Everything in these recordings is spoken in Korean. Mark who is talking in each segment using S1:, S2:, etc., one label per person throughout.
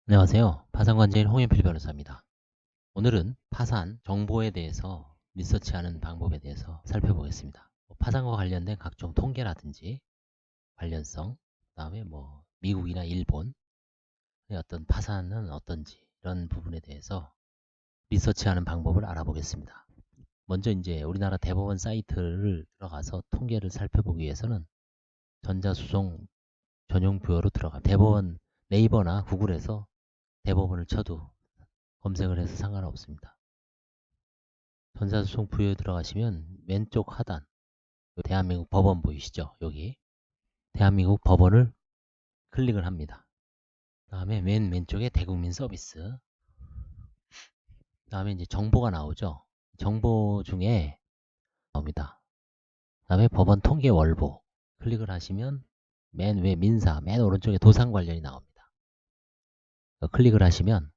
S1: 안녕하세요. 파산관제인 홍현필 변호사입니다. 오늘은 파산 정보에 대해서 리서치하는 방법에 대해서 살펴보겠습니다. 파산과 관련된 각종 통계라든지 관련성, 그 다음에 미국이나 일본의 어떤 파산은 어떤지 이런 부분에 대해서 리서치하는 방법을 알아보겠습니다. 먼저 이제 우리나라 대법원 사이트를 들어가서 통계를 살펴보기 위해서는 전자소송 전용 부여로 들어가 대법원 네이버나 구글에서 대법원을 쳐도 검색을 해서 상관없습니다. 전자소송 부여에 들어가시면 왼쪽 하단 대한민국 법원 보이시죠? 여기 대한민국 법원을 클릭을 합니다. 그 다음에 맨 왼쪽에 대국민 서비스, 그 다음에 이제 정보가 나오죠. 정보 중에 나옵니다. 그 다음에 법원 통계 월보 클릭을 하시면 맨 위 민사, 맨 오른쪽에 도상 관련이 나옵니다. 클릭을 하시면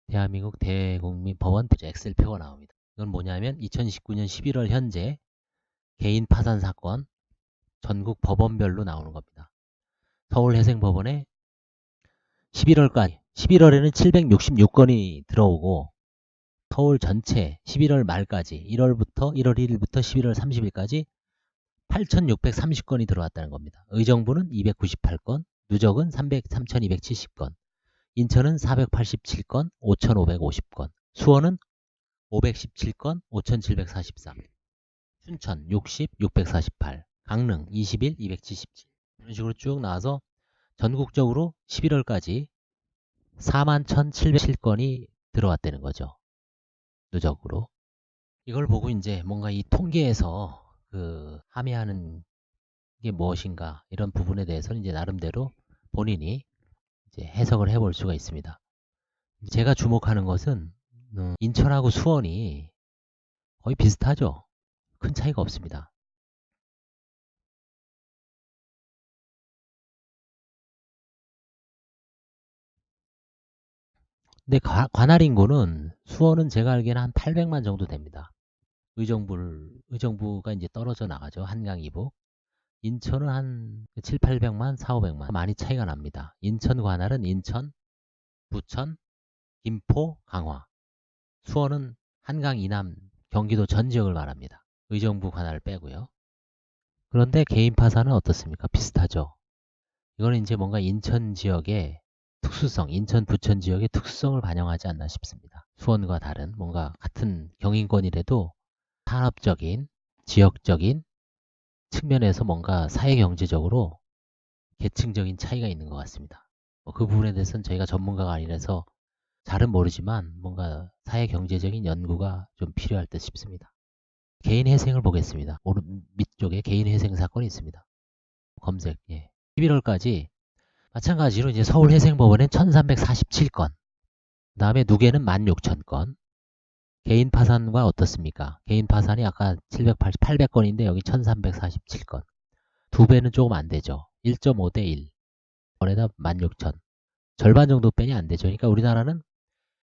S1: 대한민국 대국민 법원 엑셀표가 나옵니다. 이건 뭐냐면 2019년 11월 현재 개인 파산 사건 전국 법원별로 나오는 겁니다. 서울해생법원에 11월까지 11월에는 766건이 들어오고 서울 전체 11월 말까지 1월부터 1월 1일부터 11월 30일까지 8,630건이 들어왔다는 겁니다. 의정부는 298건, 누적은 3,270건, 인천은 487건, 5,550건, 수원은 517건, 5,743, 춘천 60, 648, 강릉 21, 277 이런 식으로 쭉 나와서 전국적으로 11월까지 41,707건이 들어왔다는 거죠. 누적으로. 이걸 보고 이제 뭔가 이 통계에서 함의하는 게 무엇인가 이런 부분에 대해서는 이제 나름대로 본인이 이제 해석을 해볼 수가 있습니다. 제가 주목하는 것은 인천하고 수원이 거의 비슷하죠. 큰 차이가 없습니다. 근데 관할 인구는 수원은 제가 알기에는 한 800만 정도 됩니다. 의정부가 이제 떨어져 나가죠. 한강 이북. 인천은 한 7, 800만, 4, 500만 많이 차이가 납니다. 인천 관할은 인천, 부천, 김포, 강화. 수원은 한강 이남 경기도 전 지역을 말합니다. 의정부 관할 빼고요. 그런데 개인 파산은 어떻습니까? 비슷하죠. 이거는 이제 뭔가 인천 지역의 특수성, 인천 부천 지역의 특수성을 반영하지 않나 싶습니다. 수원과 다른 뭔가 같은 경인권이라도 산업적인, 지역적인 측면에서 뭔가 사회경제적으로 계층적인 차이가 있는 것 같습니다. 그 부분에 대해서는 저희가 전문가가 아니라서 잘은 모르지만 뭔가 사회경제적인 연구가 좀 필요할 듯 싶습니다. 개인 회생을 보겠습니다. 오른 밑쪽에 개인 회생 사건이 있습니다. 검색. 11월까지 마찬가지로 이제 서울회생법원엔 1347건, 그 다음에 누계는 16,000건. 개인 파산과 어떻습니까? 개인 파산이 아까 800건인데 여기 1347건. 두 배는 조금 안 되죠. 1.5대 1. 번에다 16,000. 절반 정도 빼니 안 되죠. 그러니까 우리나라는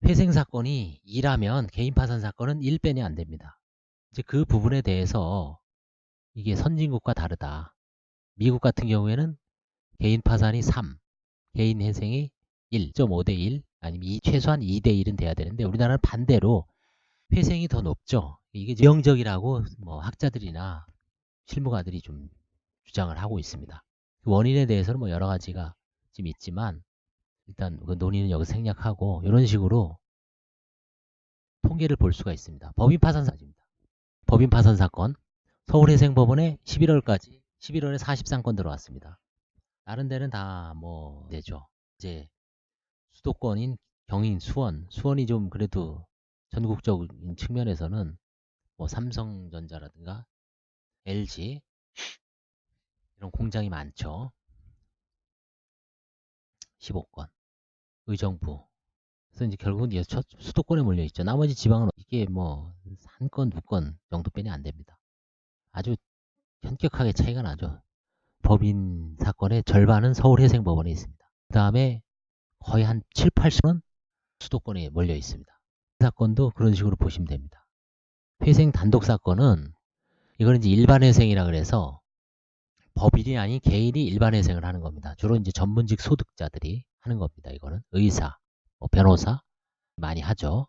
S1: 회생 사건이 2라면 개인 파산 사건은 1배니 안 됩니다. 이제 그 부분에 대해서 이게 선진국과 다르다. 미국 같은 경우에는 개인 파산이 3, 개인 회생이 1.5대 1, 아니면 최소한 2대 1은 돼야 되는데 우리나라는 반대로 회생이 더 높죠. 이게 지형적이라고 학자들이나 실무가들이 좀 주장을 하고 있습니다. 그 원인에 대해서는 여러 가지가 좀 있지만 일단 그 논의는 여기서 생략하고 이런 식으로 통계를 볼 수가 있습니다. 법인 파산 사건입니다. 법인 파산 사건 서울회생법원에 11월까지 11월에 43건 들어왔습니다. 다른 데는 다 되죠. 이제 수도권인 경인, 수원이 좀 그래도 전국적인 측면에서는 삼성전자라든가 LG 이런 공장이 많죠. 15건. 의정부. 그래서 이제 결국은 수도권에 몰려 있죠. 나머지 지방은 이게 한 건, 두 건 정도 빼니 안 됩니다. 아주 현격하게 차이가 나죠. 법인 사건의 절반은 서울회생법원에 있습니다. 그 다음에 거의 한 7, 80은 수도권에 몰려 있습니다. 사건도 그런 식으로 보시면 됩니다. 회생 단독 사건은 이거는 이제 일반 회생이라 그래서 법인이 아닌 개인이 일반 회생을 하는 겁니다. 주로 이제 전문직 소득자들이 하는 겁니다. 이거는 의사, 변호사 많이 하죠.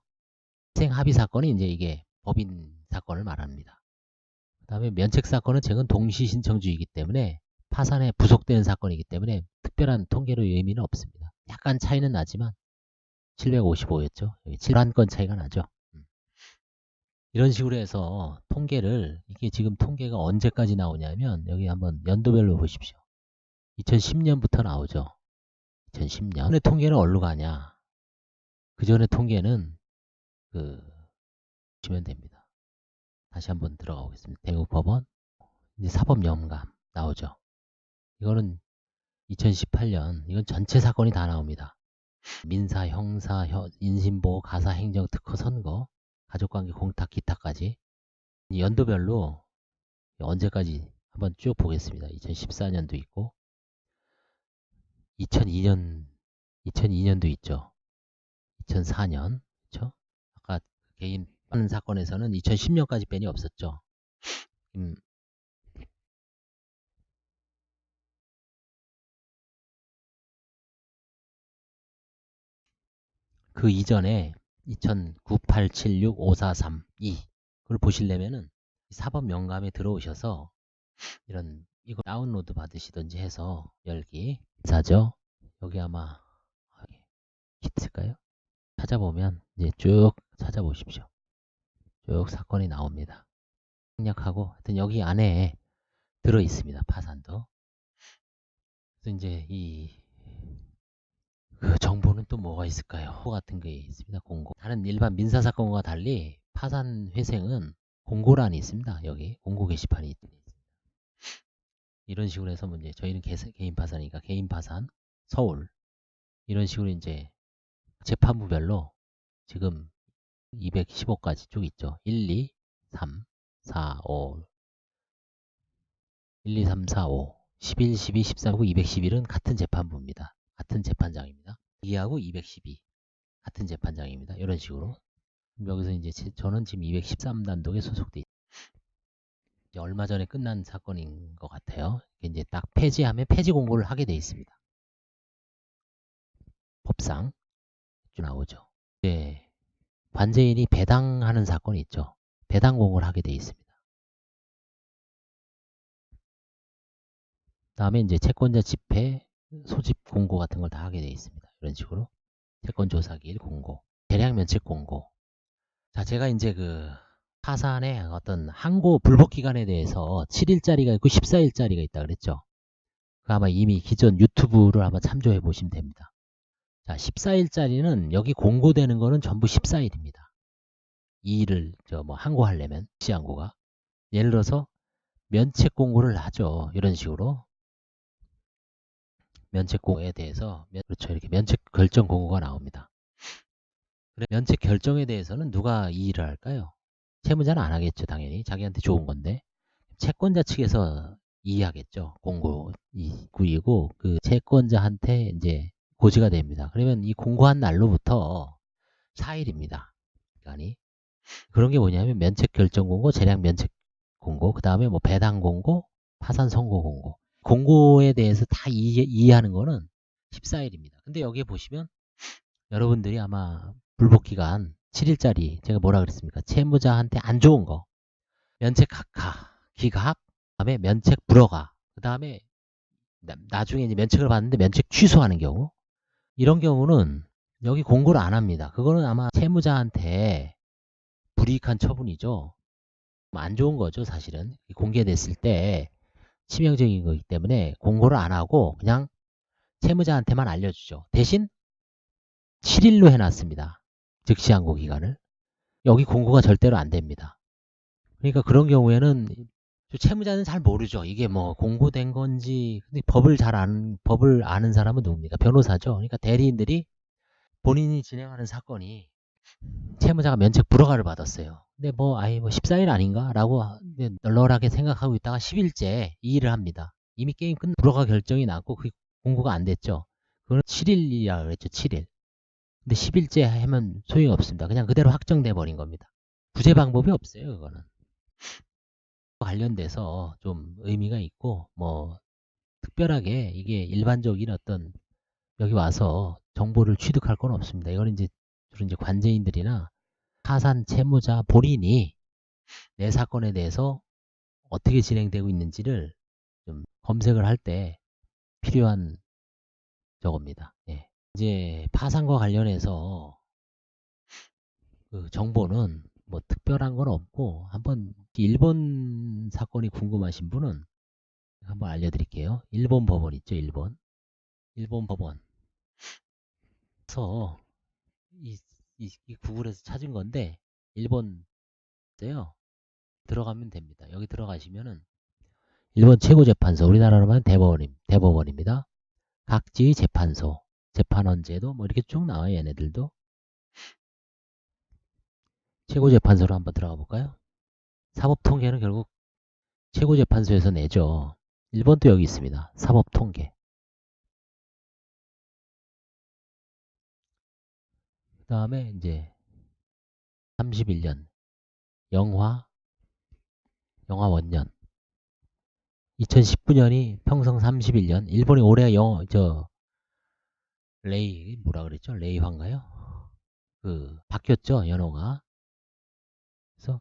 S1: 희생 합의 사건이 이제 이게 법인 사건을 말합니다. 그 다음에 면책 사건은 최근 동시 신청주의이기 때문에 파산에 부속되는 사건이기 때문에 특별한 통계로 의미는 없습니다. 약간 차이는 나지만 755였죠. 7만 건 차이가 나죠. 이런 식으로 해서 통계를 이게 지금 통계가 언제까지 나오냐면 여기 한번 연도별로 보십시오. 2010년부터 나오죠. 2010년. 의 통계는 어디로 가냐? 그 전에 통계는 보시면 됩니다. 다시 한번 들어가 보겠습니다. 대구법원 이제 사법연감 나오죠. 이거는 2018년 이건 전체 사건이 다 나옵니다. 민사, 형사, 인신보호, 가사, 행정, 특허, 선거, 가족관계, 공탁, 기타까지 연도별로 언제까지 한번 쭉 보겠습니다. 2014년도 있고 2002년도 있죠. 2004년 그렇죠? 아까 개인 하는 사건에서는 2010년까지 뺀이 없었죠. 그 이전에 2009876543 그걸 보시려면은 사법연감에 들어오셔서 이런 이거 다운로드 받으시든지 해서 열기 사죠. 여기 아마 히트일까요? 찾아보면 이제 쭉 찾아보십시오. 쭉 사건이 나옵니다. 생략하고 하여튼 여기 안에 들어 있습니다. 파산도. 그래서 이제 그 정보는 또 뭐가 있을까요? 공고 같은 게 있습니다. 공고. 다른 일반 민사 사건과 달리 파산 회생은 공고란이 있습니다. 여기 공고 게시판이 있습니다. 이런 식으로 해서 문제. 저희는 개인 파산이니까 개인 파산 서울 이런 식으로 이제 재판부별로 지금 215까지 쭉 있죠. 1, 2, 3, 4, 5 1, 2, 3, 4, 5 11, 12, 13고 211은 같은 재판부입니다. 같은 재판장입니다. 2하고 212 같은 재판장입니다. 이런 식으로 여기서 이제 저는 지금 213단독에 소속돼 있습니다. 얼마 전에 끝난 사건인 것 같아요. 이제 딱 폐지하면 폐지 공고를 하게 돼 있습니다. 법상 쭉 나오죠. 네, 관제인이 배당하는 사건이 있죠. 배당 공고를 하게 돼 있습니다. 다음에 이제 채권자 집회, 소집 공고 같은 걸 다 하게 돼 있습니다. 이런 식으로 채권 조사기일 공고, 대량 면책 공고. 자, 제가 이제 그 파산의 어떤 항고 불복 기간에 대해서 7일짜리가 있고 14일짜리가 있다 그랬죠. 그 아마 이미 기존 유튜브를 한번 참조해 보시면 됩니다. 자, 14일짜리는 여기 공고되는 거는 전부 14일입니다. 이 일을 항고하려면 시항고가 예를 들어서 면책 공고를 하죠. 이런 식으로 면책 공고에 대해서 그렇죠. 이렇게 면책 결정 공고가 나옵니다. 그래, 면책 결정에 대해서는 누가 이의를 할까요? 채무자는 안 하겠죠. 당연히 자기한테 좋은 건데 채권자 측에서 이의하겠죠. 공고 구이고 그 채권자한테 이제 고지가 됩니다. 그러면 이 공고한 날로부터 4일입니다. 기간이 그런 게 뭐냐면 면책 결정 공고, 재량 면책 공고, 그 다음에 뭐 배당 공고, 파산 선고 공고. 공고에 대해서 다 이해하는 거는 14일입니다. 근데 여기에 보시면 여러분들이 아마 불복 기간 7일짜리 제가 뭐라 그랬습니까? 채무자한테 안 좋은 거. 면책 각하, 기각, 그다음에 면책 불허가. 그다음에 나중에 이제 면책을 받는데 면책 취소하는 경우. 이런 경우는 여기 공고를 안 합니다. 그거는 아마 채무자한테 불이익한 처분이죠. 안 좋은 거죠, 사실은. 공개됐을 때 치명적인 거기 때문에 공고를 안 하고 그냥 채무자한테만 알려주죠. 대신 7일로 해놨습니다. 즉시항고 기간을. 여기 공고가 절대로 안 됩니다. 그러니까 그런 경우에는 채무자는 잘 모르죠. 이게 뭐 공고된 건지. 근데 법을 아는 사람은 누굽니까? 변호사죠. 그러니까 대리인들이 본인이 진행하는 사건이 채무자가 면책 불허가를 받았어요. 근데 뭐 14일 아닌가? 라고 널널하게 생각하고 있다가 10일째 이 일을 합니다. 이미 게임 끝나 불허가 결정이 났고 그 공고가 안 됐죠. 그건 7일이라 그랬죠. 7일. 근데 10일째 하면 소용이 없습니다. 그냥 그대로 확정돼 버린 겁니다. 구제 방법이 없어요. 그거는. 관련돼서 좀 의미가 있고 뭐 특별하게 이게 일반적인 어떤 여기 와서 정보를 취득할 건 없습니다. 이거는 이제 주로 이제 관제인들이나 파산 채무자 본인이 내 사건에 대해서 어떻게 진행되고 있는지를 좀 검색을 할 때 필요한 저겁니다. 예. 이제 파산과 관련해서 그 정보는 뭐 특별한 건 없고 한번 일본 사건이 궁금하신 분은 한번 알려드릴게요. 일본 법원 있죠, 일본. 일본 법원에서 이 구글에서 찾은 건데 일본 있어요. 들어가면 됩니다. 여기 들어가시면은 일본 최고재판소, 우리나라로 하면 대법원입니다. 각지 재판소, 재판원제도 뭐 이렇게 쭉 나와요. 얘네들도. 최고재판소로 한번 들어가 볼까요? 사법통계는 결국 최고재판소에서 내죠. 일본도 여기 있습니다. 사법통계. 그 다음에 이제 31년 영화 원년 2019년이 평성 31년 일본이 올해 레이 뭐라 그랬죠? 레이화인가요? 그 바뀌었죠 연호가. 그래서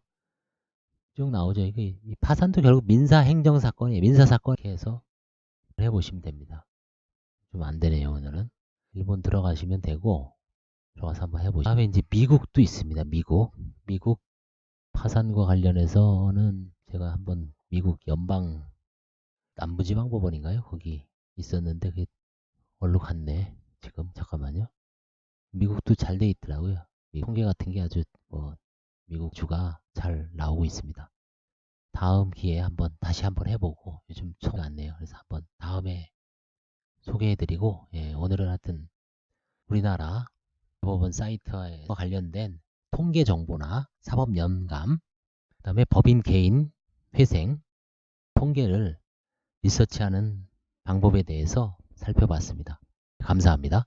S1: 쭉 나오죠. 이 파산도 결국 민사 행정 사건이에요. 민사 사건 이렇게 해서 해보시면 됩니다. 좀 안 되네요 오늘은. 일본 들어가시면 되고 들어가서 한번 해보시죠. 다음에 이제 미국도 있습니다. 미국 파산과 관련해서는 제가 한번 미국 연방 남부지방법원인가요? 거기 있었는데 그게 얼로 갔네. 지금 잠깐만요. 미국도 잘 돼 있더라고요. 통계 같은 게 아주 미국 주가 잘 나오고 있습니다. 다음 기회에 다시 한번 해보고 요즘 총 안 내요. 그래서 한번 다음에 소개해드리고 오늘은 하여튼 우리나라 대법원 사이트와 관련된 통계 정보나 사법 연감, 그 다음에 법인 개인 회생 통계를 리서치하는 방법에 대해서 살펴봤습니다. 감사합니다.